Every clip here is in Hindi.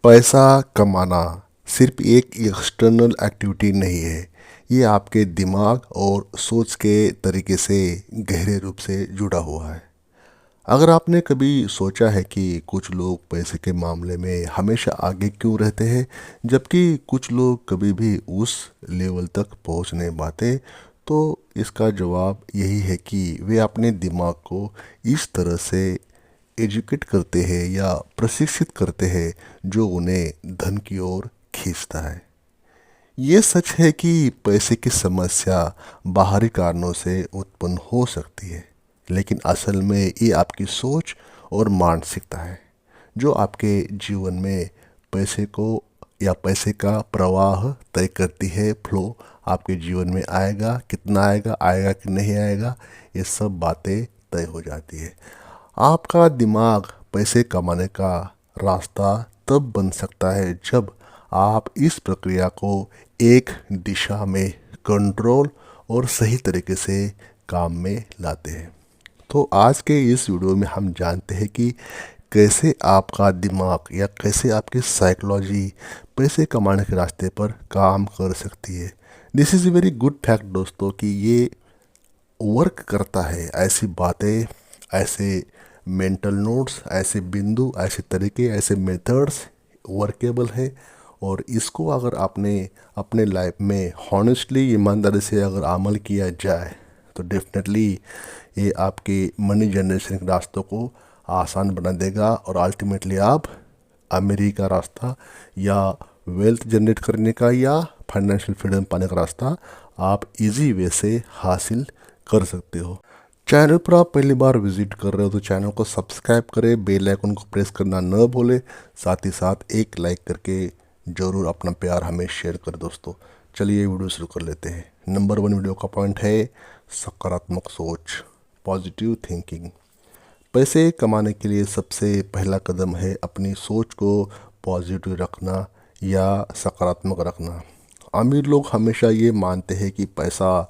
पैसा कमाना सिर्फ एक एक्सटर्नल एक्टिविटी नहीं है, ये आपके दिमाग और सोच के तरीके से गहरे रूप से जुड़ा हुआ है। अगर आपने कभी सोचा है कि कुछ लोग पैसे के मामले में हमेशा आगे क्यों रहते हैं, जबकि कुछ लोग कभी भी उस लेवल तक पहुंच नहीं पाते, तो इसका जवाब यही है कि वे अपने दिमाग को इस तरह से एजुकेट करते हैं या प्रशिक्षित करते हैं जो उन्हें धन की ओर खींचता है। ये सच है कि पैसे की समस्या बाहरी कारणों से उत्पन्न हो सकती है, लेकिन असल में ये आपकी सोच और मानसिकता है जो आपके जीवन में पैसे को या पैसे का प्रवाह तय करती है। फ्लो आपके जीवन में आएगा, कितना आएगा, आएगा कि नहीं आएगा, ये सब बातें तय हो जाती है। आपका दिमाग पैसे कमाने का रास्ता तब बन सकता है जब आप इस प्रक्रिया को एक दिशा में कंट्रोल और सही तरीके से काम में लाते हैं। तो आज के इस वीडियो में हम जानते हैं कि कैसे आपका दिमाग या कैसे आपकी साइकोलॉजी पैसे कमाने के रास्ते पर काम कर सकती है। This is a very good fact दोस्तों कि ये वर्क करता है। ऐसी बातें, ऐसे मेंटल नोट्स, ऐसे बिंदु, ऐसे तरीके, ऐसे मेथड्स वर्केबल है। और इसको अगर आपने अपने लाइफ में हॉनेस्टली, ईमानदारी से अगर अमल किया जाए तो डेफिनेटली ये आपके मनी जनरेशन के रास्तों को आसान बना देगा और अल्टीमेटली आप अमीरी का रास्ता या वेल्थ जनरेट करने का या फाइनेंशियल फ्रीडम पाने का रास्ता आप इजी वे से हासिल कर सकते हो। चैनल पर आप पहली बार विजिट कर रहे हो तो चैनल को सब्सक्राइब करें, बेल आइकन को प्रेस करना न भूलें, साथ ही साथ एक लाइक करके ज़रूर अपना प्यार हमें शेयर कर दोस्तों। चलिए वीडियो शुरू कर लेते हैं। नंबर 1 वीडियो का पॉइंट है सकारात्मक सोच, पॉजिटिव थिंकिंग। पैसे कमाने के लिए सबसे पहला कदम है अपनी सोच को पॉजिटिव रखना या सकारात्मक रखना। अमीर लोग हमेशा ये मानते हैं कि पैसा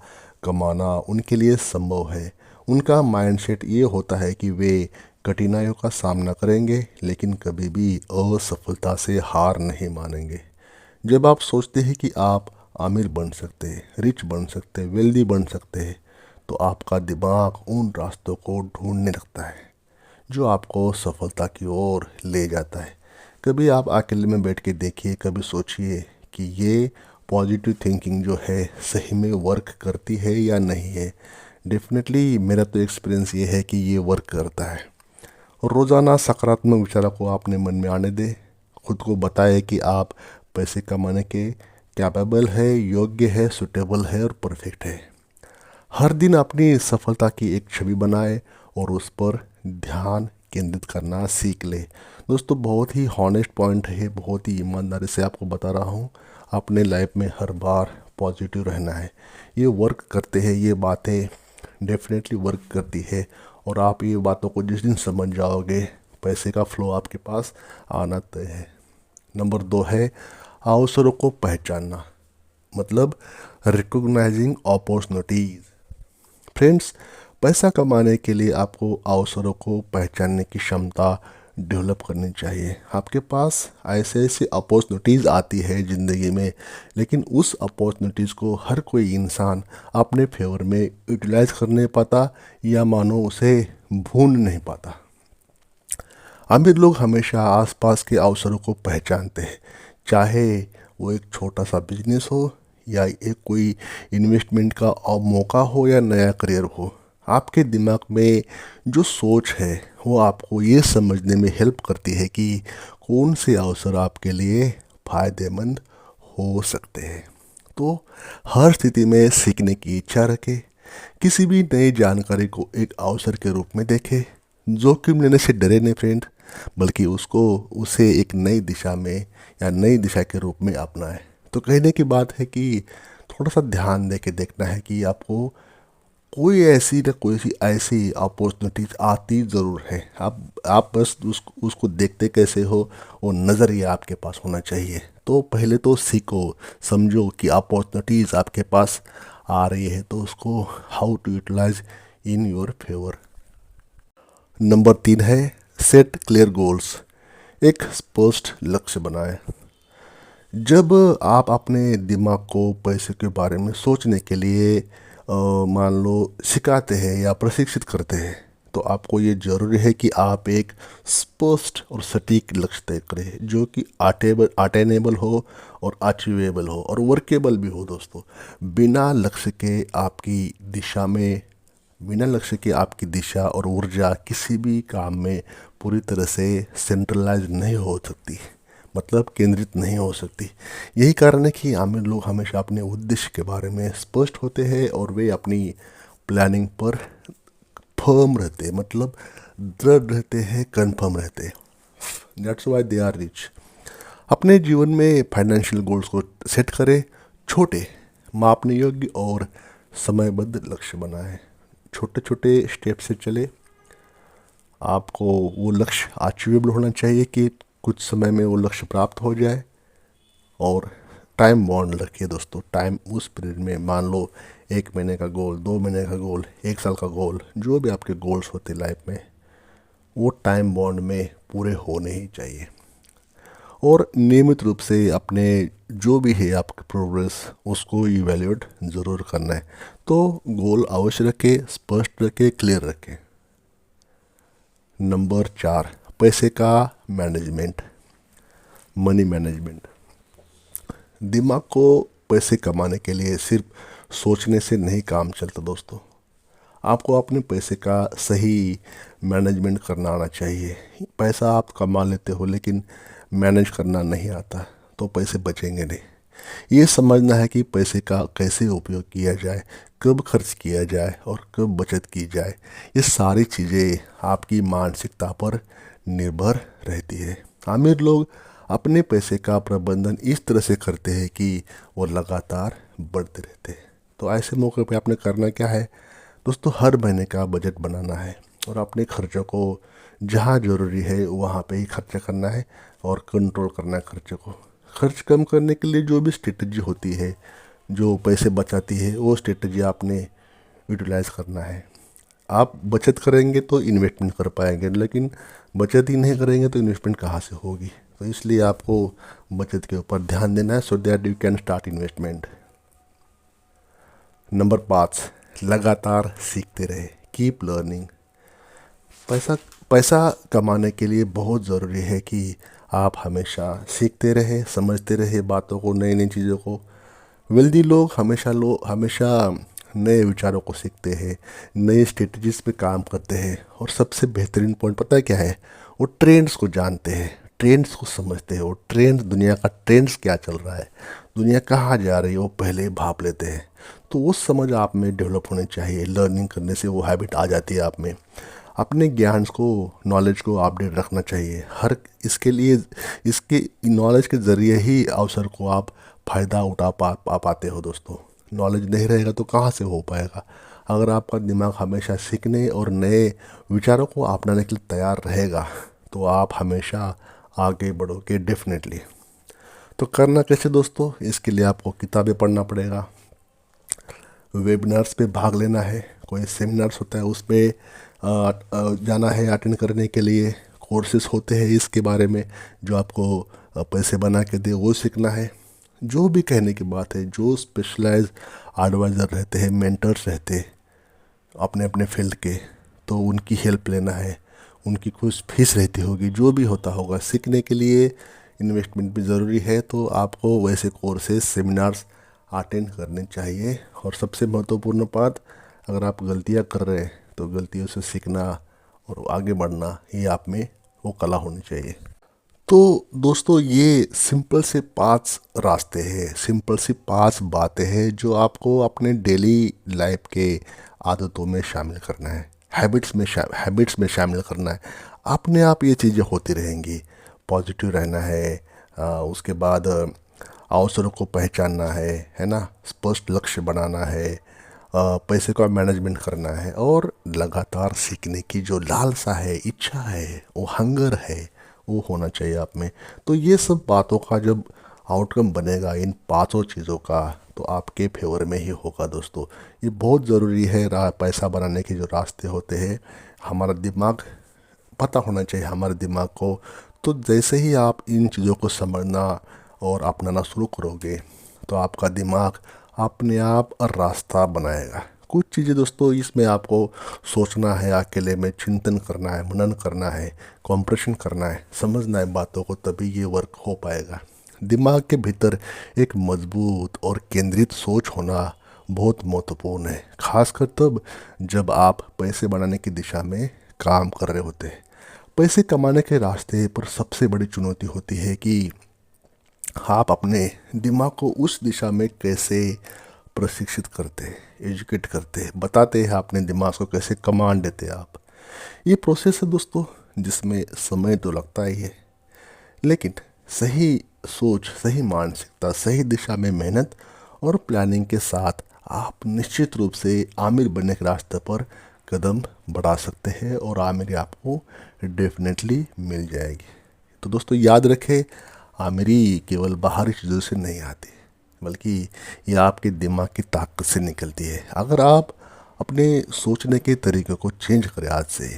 कमाना उनके लिए संभव है। उनका माइंडसेट ये होता है कि वे कठिनाइयों का सामना करेंगे लेकिन कभी भी असफलता से हार नहीं मानेंगे। जब आप सोचते हैं कि आप अमीर बन सकते हैं, रिच बन सकते हैं, वेल्दी बन सकते हैं, तो आपका दिमाग उन रास्तों को ढूंढने लगता है जो आपको सफलता की ओर ले जाता है। कभी आप अकेले में बैठ के देखिए, कभी सोचिए कि ये पॉजिटिव थिंकिंग जो है सही में वर्क करती है या नहीं है। डेफिनेटली मेरा तो एक्सपीरियंस ये है कि ये वर्क करता है। रोज़ाना सकारात्मक विचारों को अपने मन में आने दें। खुद को बताएं कि आप पैसे कमाने के कैपेबल है, योग्य है, सुटेबल है और परफेक्ट है। हर दिन अपनी सफलता की एक छवि बनाएं और उस पर ध्यान केंद्रित करना सीख ले। दोस्तों बहुत ही हॉनेस्ट पॉइंट है, बहुत ही ईमानदारी से आपको बता रहा हूँ। अपने लाइफ में हर बार पॉजिटिव रहना है। ये वर्क करते हैं, ये बातें डेफिनेटली वर्क करती है। और आप ये बातों को जिस दिन समझ जाओगे, पैसे का फ्लो आपके पास आना तय है। नंबर 2 है अवसरों को पहचानना, मतलब रिकॉग्नाइजिंग अपॉर्चुनिटीज़। फ्रेंड्स, पैसा कमाने के लिए आपको अवसरों को पहचानने की क्षमता डेवलप करनी चाहिए। आपके पास ऐसे ऐसे अपॉर्चुनिटीज़ आती है ज़िंदगी में, लेकिन उस अपॉर्चुनिटीज़ को हर कोई इंसान अपने फेवर में यूटिलाइज कर नहीं पाता या मानो उसे भून नहीं पाता। अमीर लोग हमेशा आसपास के अवसरों को पहचानते हैं, चाहे वो एक छोटा सा बिजनेस हो या एक कोई इन्वेस्टमेंट का मौका हो या नया करियर हो। आपके दिमाग में जो सोच है वो आपको ये समझने में हेल्प करती है कि कौन से अवसर आपके लिए फ़ायदेमंद हो सकते हैं। तो हर स्थिति में सीखने की इच्छा रखें। किसी भी नई जानकारी को एक अवसर के रूप में देखें। जोखिम लेने से डरे नहीं फ्रेंड, बल्कि उसे एक नई दिशा में या नई दिशा के रूप में अपनाएं। तो कहने की बात है कि थोड़ा सा ध्यान दे के देखना है कि आपको कोई ऐसी न कोई सी ऐसी अपॉर्चुनिटीज आती ज़रूर है। आप बस उसको देखते कैसे हो, वो नज़रिया आपके पास होना चाहिए। तो पहले तो सीखो, समझो कि अपॉर्चुनिटीज़ आपके पास आ रही है, तो उसको how to utilise in your favour. Number 3 है सेट क्लियर गोल्स। एक स्पष्ट लक्ष्य बनाएं। जब आप अपने दिमाग को पैसे के बारे में सोचने के लिए मान लो सिखाते हैं या प्रशिक्षित करते हैं, तो आपको ये ज़रूरी है कि आप एक स्पष्ट और सटीक लक्ष्य तय करें जो कि अटेनेबल हो और अचीवेबल हो और वर्केबल भी हो दोस्तों। बिना लक्ष्य के आपकी दिशा में बिना लक्ष्य के आपकी दिशा और ऊर्जा किसी भी काम में पूरी तरह से सेंट्रलाइज नहीं हो सकती, मतलब केंद्रित नहीं हो सकती। यही कारण है कि आमिर लोग हमेशा अपने उद्देश्य के बारे में स्पष्ट होते हैं और वे अपनी प्लानिंग पर फर्म रहते हैं, मतलब दृढ़ रहते हैं, कन्फर्म रहते हैं। That's why they are rich. अपने जीवन में फाइनेंशियल गोल्स को सेट करें, छोटे, मापने योग्य और समयबद्ध लक्ष्य बनाएं। छोटे छोटे स्टेप से चले। आपको वो लक्ष्य अचीवेबल होना चाहिए कि कुछ समय में वो लक्ष्य प्राप्त हो जाए। और टाइम बाउंड रखिए दोस्तों। टाइम उस पीरियड में, मान लो 1 महीने का गोल, 2 महीने का गोल, 1 साल का गोल, जो भी आपके गोल्स होते लाइफ में, वो टाइम बाउंड में पूरे होने ही चाहिए। और नियमित रूप से अपने जो भी है आपकी प्रोग्रेस उसको इवैल्यूएट ज़रूर करना है। तो गोल अवश्य रखें, स्पष्ट रखें, क्लियर रखें। नंबर 4, पैसे का मैनेजमेंट, मनी मैनेजमेंट। दिमाग को पैसे कमाने के लिए सिर्फ सोचने से नहीं काम चलता दोस्तों। आपको अपने पैसे का सही मैनेजमेंट करना आना चाहिए। पैसा आप कमा लेते हो लेकिन मैनेज करना नहीं आता तो पैसे बचेंगे नहीं। ये समझना है कि पैसे का कैसे उपयोग किया जाए, कब खर्च किया जाए और कब बचत की जाए, ये सारी चीज़ें आपकी मानसिकता पर निर्भर रहती है। अमीर लोग अपने पैसे का प्रबंधन इस तरह से करते हैं कि वो लगातार बढ़ते रहते हैं। तो ऐसे मौके पे आपने करना क्या है दोस्तों, हर महीने का बजट बनाना है और अपने खर्चों को जहाँ ज़रूरी है वहाँ पे ही खर्चा करना है और कंट्रोल करना है खर्चों को। खर्च कम करने के लिए जो भी स्ट्रेटजी होती है जो पैसे बचाती है, वो स्ट्रेटजी आपने यूटिलाइज करना है। आप बचत करेंगे तो इन्वेस्टमेंट कर पाएंगे, लेकिन बचत ही नहीं करेंगे तो इन्वेस्टमेंट कहाँ से होगी। तो इसलिए आपको बचत के ऊपर ध्यान देना है, so that you can start investment. Number 5, लगातार सीखते रहे, कीप लर्निंग। पैसा पैसा कमाने के लिए बहुत ज़रूरी है कि आप हमेशा सीखते रहे, समझते रहे बातों को, नई नई चीज़ों को। वेल्दी लोग हमेशा नए विचारों को सीखते हैं, नई स्ट्रेटजीज पे काम करते हैं और सबसे बेहतरीन पॉइंट पता है क्या है, वो ट्रेंड्स को जानते हैं, ट्रेंड्स को समझते हैं। वो ट्रेंड, दुनिया का ट्रेंड्स क्या चल रहा है, दुनिया कहाँ जा रही है, वो पहले भाप लेते हैं। तो वो समझ आप में डेवलप होनी चाहिए। लर्निंग करने से वो हैबिट आ जाती है आप में। अपने ज्ञान को, नॉलेज को अपडेट रखना चाहिए। हर इसके लिए, इसके नॉलेज के ज़रिए ही अवसर को आप फ़ायदा उठा पाते हो दोस्तों। नॉलेज नहीं रहेगा तो कहाँ से हो पाएगा। अगर आपका दिमाग हमेशा सीखने और नए विचारों को अपनाने के लिए तैयार रहेगा तो आप हमेशा आगे बढ़ोगे डेफिनेटली। तो करना कैसे दोस्तों, इसके लिए आपको किताबें पढ़ना पड़ेगा, वेबिनार्स पे भाग लेना है, कोई सेमिनार्स होता है उस पर जाना है अटेंड करने के लिए, कोर्सेज होते हैं इसके बारे में जो आपको पैसे बना के दे, वो सीखना है। जो भी कहने की बात है, जो स्पेशलाइज एडवाइज़र रहते हैं, मेंटर्स रहते हैं अपने अपने फील्ड के, तो उनकी हेल्प लेना है। उनकी कुछ फीस रहती होगी, जो भी होता होगा, सीखने के लिए इन्वेस्टमेंट भी ज़रूरी है। तो आपको वैसे कोर्सेज, सेमिनार्स अटेंड करने चाहिए। और सबसे महत्वपूर्ण बात, अगर आप गलतियां कर रहे हैं तो गलतियों से सीखना और आगे बढ़ना, ये आप में वो कला होनी चाहिए। तो दोस्तों, ये सिंपल से 5 रास्ते हैं, सिंपल सी 5 बातें हैं जो आपको अपने डेली लाइफ के आदतों में शामिल करना है, हैबिट्स में शामिल करना है। अपने आप ये चीज़ें होती रहेंगी। पॉजिटिव रहना है, उसके बाद अवसरों को पहचानना है ना, स्पष्ट लक्ष्य बनाना है, पैसे का मैनेजमेंट करना है और लगातार सीखने की जो लालसा है, इच्छा है, वो हंगर है, वो होना चाहिए आप में। तो ये सब बातों का जब आउटकम बनेगा इन 5 चीज़ों का, तो आपके फेवर में ही होगा दोस्तों। ये बहुत ज़रूरी है। पैसा बनाने के जो रास्ते होते हैं, हमारा दिमाग, पता होना चाहिए हमारे दिमाग को तो जैसे ही आप इन चीज़ों को समझना और अपनाना शुरू करोगे तो आपका दिमाग अपने आप रास्ता बनाएगा। कुछ चीज़ें दोस्तों इसमें आपको सोचना है, अकेले में चिंतन करना है, मनन करना है, कॉम्प्रेशन करना है, समझना है बातों को, तभी ये वर्क हो पाएगा। दिमाग के भीतर एक मजबूत और केंद्रित सोच होना बहुत महत्वपूर्ण है, खासकर तब जब आप पैसे बनाने की दिशा में काम कर रहे होते हैं। पैसे कमाने के रास्ते पर सबसे बड़ी चुनौती होती है कि आप अपने दिमाग को उस दिशा में कैसे प्रशिक्षित करते हैं, एजुकेट करते हैं, बताते हैं अपने दिमाग को कैसे कमांड देते हैं आप। ये प्रोसेस है दोस्तों जिसमें समय तो लगता ही है, लेकिन सही सोच, सही मानसिकता, सही दिशा में मेहनत और प्लानिंग के साथ आप निश्चित रूप से आमिर बनने के रास्ते पर कदम बढ़ा सकते हैं और आमिरी आपको डेफिनेटली मिल जाएगी। तो दोस्तों याद रखें, आमिरी केवल बाहरी चीज़ों से नहीं आती, बल्कि ये आपके दिमाग की ताकत से निकलती है। अगर आप अपने सोचने के तरीके को चेंज करें आज से,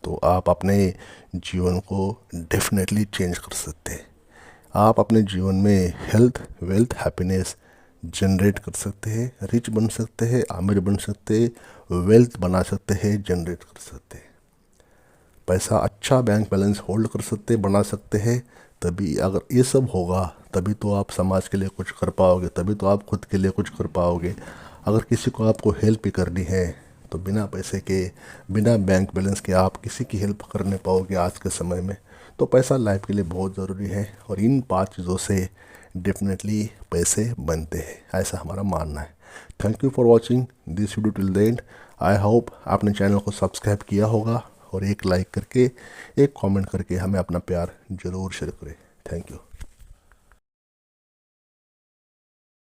तो आप अपने जीवन को डेफिनेटली चेंज कर सकते हैं। आप अपने जीवन में हेल्थ, वेल्थ, हैप्पीनेस जनरेट कर सकते हैं, रिच बन सकते हैं, आमिर बन सकते हैं, वेल्थ बना सकते हैं, जनरेट कर सकते हैं, पैसा अच्छा बैंक बैलेंस होल्ड कर सकते हैं, बना सकते हैं। तभी अगर ये सब होगा तभी तो आप समाज के लिए कुछ कर पाओगे, तभी तो आप खुद के लिए कुछ कर पाओगे। अगर किसी को आपको हेल्प ही करनी है तो बिना पैसे के, बिना बैंक बैलेंस के आप किसी की हेल्प कर नहीं पाओगे आज के समय में। तो पैसा लाइफ के लिए बहुत ज़रूरी है और इन 5 चीज़ों से डेफिनेटली पैसे बनते हैं, ऐसा हमारा मानना है। Thank you for watching this video till the end. I hope आपने चैनल को सब्सक्राइब किया होगा और एक लाइक करके, एक कमेंट करके हमें अपना प्यार ज़रूर शेयर करें। Thank you.